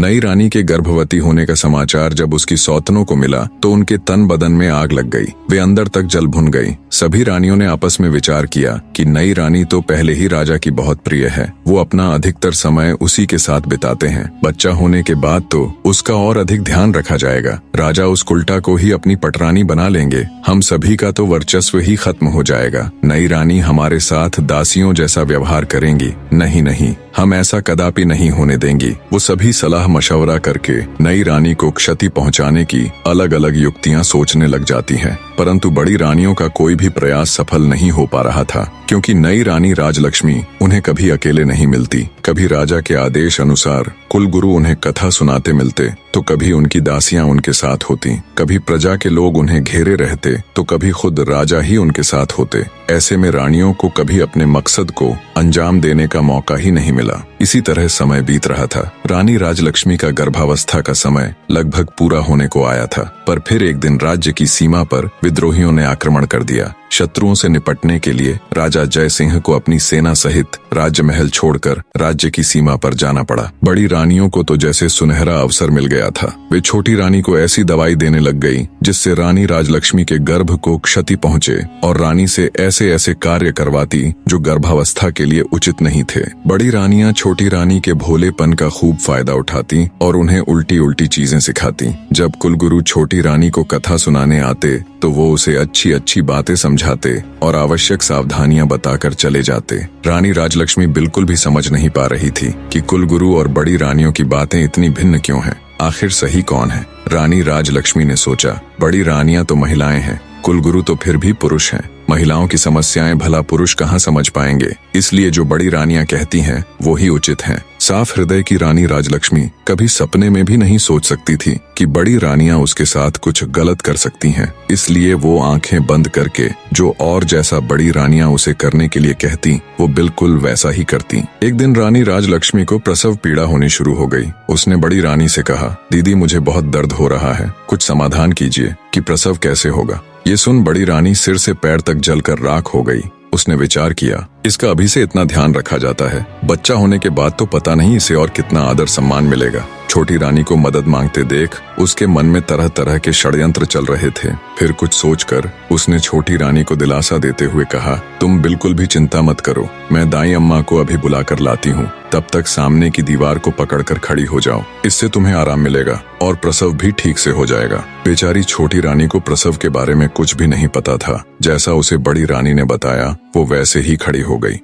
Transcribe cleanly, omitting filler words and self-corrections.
नई रानी के गर्भवती होने का समाचार जब उसकी सौतनों को मिला तो उनके तन बदन में आग लग गई। वे अंदर तक जल भुन गई। सभी रानियों ने आपस में विचार किया कि नई रानी तो पहले ही राजा की बहुत प्रिय है, वो अपना अधिकतर समय उसी के साथ बिताते हैं। बच्चा होने के बाद तो उसका और अधिक ध्यान रखा जाएगा। राजा उस कुल्टा को ही अपनी पटरानी बना लेंगे। हम सभी का तो वर्चस्व ही खत्म हो जाएगा। नई रानी हमारे साथ दासियों जैसा व्यवहार करेंगी। नहीं नहीं, हम ऐसा कदापि नहीं होने देंगी। वो सभी सलाह मशवरा करके नई रानी को क्षति पहुंचाने की अलग अलग युक्तियां सोचने लग जाती हैं। परंतु बड़ी रानियों का कोई भी प्रयास सफल नहीं हो पा रहा था, क्योंकि नई रानी राजलक्ष्मी उन्हें कभी अकेले नहीं मिलती। कभी राजा के आदेश अनुसार कुलगुरु उन्हें कथा सुनाते मिलते तो कभी उनकी दासियां उनके साथ होती। कभी प्रजा के लोग उन्हें घेरे रहते तो कभी खुद राजा ही उनके साथ होते। ऐसे में रानियों को कभी अपने मकसद को अंजाम देने का मौका ही नहीं मिला। इसी तरह समय बीत रहा था। रानी राजलक्ष्मी का गर्भावस्था का समय लगभग पूरा होने को आया था, पर फिर एक दिन राज्य की सीमा पर विद्रोहियों ने आक्रमण कर दिया। शत्रुओं से निपटने के लिए राजा जय सिंह को अपनी सेना सहित राजमहल छोड़कर राज्य की सीमा पर जाना पड़ा। बड़ी रानियों को तो जैसे सुनहरा अवसर मिल गया था। वे छोटी रानी को ऐसी दवाई देने लग गई जिससे रानी राजलक्ष्मी के गर्भ को क्षति पहुंचे और रानी से ऐसे ऐसे कार्य करवाती जो गर्भावस्था के लिए उचित नहीं थे। बड़ी रानियां छोटी रानी के भोलेपन का खूब फायदा उठाती और उन्हें उल्टी उल्टी चीजें सिखाती। जब कुलगुरु छोटी रानी को कथा सुनाने आते तो वो उसे अच्छी अच्छी बातें समझाते और आवश्यक सावधानियां बताकर चले जाते। रानी राजलक्ष्मी बिल्कुल भी समझ नहीं पा रही थी कि कुलगुरु और बड़ी रानियों की बातें इतनी भिन्न क्यों हैं। आखिर सही कौन है? रानी राजलक्ष्मी ने सोचा, बड़ी रानियां तो महिलाएं हैं, कुलगुरु तो फिर भी पुरुष हैं। महिलाओं की समस्याएं भला पुरुष कहाँ समझ पाएंगे, इसलिए जो बड़ी रानियां कहती हैं वो ही उचित हैं। साफ हृदय की रानी राजलक्ष्मी कभी सपने में भी नहीं सोच सकती थी कि बड़ी रानियां उसके साथ कुछ गलत कर सकती हैं। इसलिए वो आंखें बंद करके जो और जैसा बड़ी रानियां उसे करने के लिए कहती वो बिल्कुल वैसा ही करती। एक दिन रानी राजलक्ष्मी को प्रसव पीड़ा होनी शुरू हो गई। उसने बड़ी रानी से कहा, दीदी मुझे बहुत दर्द हो रहा है, कुछ समाधान कीजिए कि प्रसव कैसे होगा। ये सुन बड़ी रानी सिर से पैर तक जलकर राख हो गई। उसने विचार किया, इसका अभी से इतना ध्यान रखा जाता है, बच्चा होने के बाद तो पता नहीं इसे और कितना आदर सम्मान मिलेगा। छोटी रानी को मदद मांगते देख उसके मन में तरह तरह के षड्यंत्र चल रहे थे। फिर कुछ सोचकर उसने छोटी रानी को दिलासा देते हुए कहा, तुम बिल्कुल भी चिंता मत करो, मैं दाई अम्मा को अभी बुलाकर लाती हूँ। तब तक सामने की दीवार को पकड़कर खड़ी हो जाओ, इससे तुम्हें आराम मिलेगा और प्रसव भी ठीक से हो जाएगा। बेचारी छोटी रानी को प्रसव के बारे में कुछ भी नहीं पता था। जैसा उसे बड़ी रानी ने बताया वो वैसे ही खड़ी हो गई।